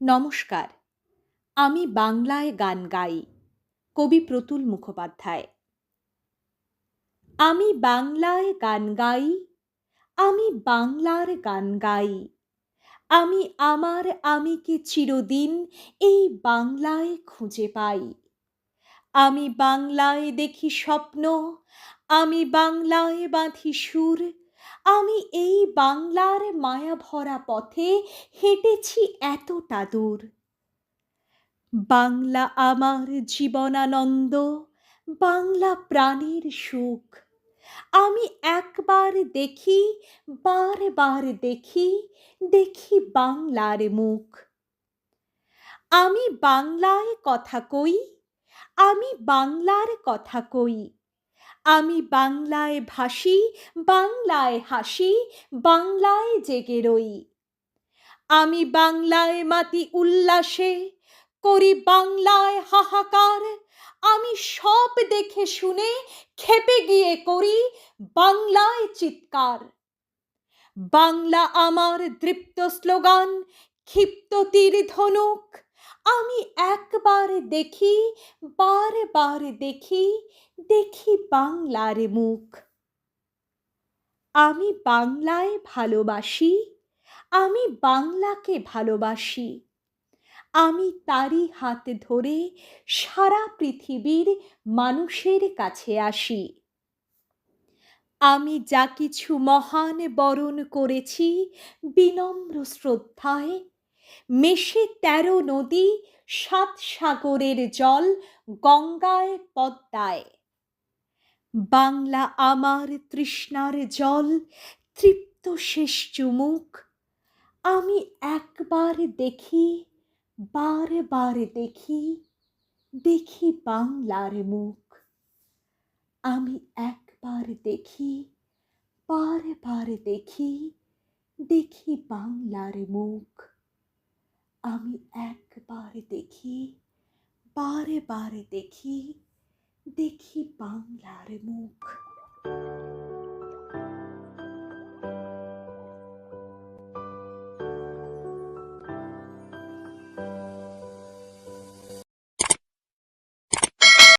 নমস্কার। আমি বাংলায় গান গাই। কবি প্রতুল মুখোপাধ্যায়। আমি বাংলায় গান গাই, আমি বাংলার গান গাই। আমি আমার আমিকে চিরদিন এই বাংলায় খুঁজে পাই। আমি বাংলায় দেখি স্বপ্ন, আমি বাংলায় বাঁধি সুর। আমি এই বাংলার মায়াভরা পথে হেঁটেছি এতটা দূর। বাংলা আমার জীবনানন্দ, বাংলা প্রাণের সুখ। আমি একবার দেখি, বারবার দেখি, দেখি বাংলার মুখ। আমি বাংলায় কথা কই, আমি বাংলার কথা কই। আমি বাংলায় ভাসি, বাংলায় হাসি, বাংলায় জেগে রই। আমি বাংলায় মাতি উল্লাসে, করি বাংলায় হাহাকার। আমি সব দেখে শুনে ক্ষেপে গিয়ে করি বাংলায় চিৎকার। বাংলা আমার দৃপ্ত স্লোগান, ক্ষিপ্ত তীর ধনুক। আমি একবার দেখি, বারবার দেখি, দেখি বাংলার মুখ। আমি বাংলায় ভালোবাসি, আমি বাংলাকে ভালোবাসি। আমি তারই হাত ধরে সারা পৃথিবীর মানুষের কাছে আসি। আমি যা কিছু মহান বরণ করেছি বিনম্র শ্রদ্ধায়, মেশে 13 নদী, 7 সাগরের জল, গঙ্গায় পদ্মায়। বাংলা আমার তৃষ্ণার জল, তৃপ্ত শেষ চুমুক। আমি একবার দেখি, বারবার দেখি, দেখি বাংলার মুখ। আমি একবার দেখি, বারবার দেখি, দেখি বাংলার মুখ। আমি একবার দেখি, বারবার দেখি, দেখি বাংলার মুখ।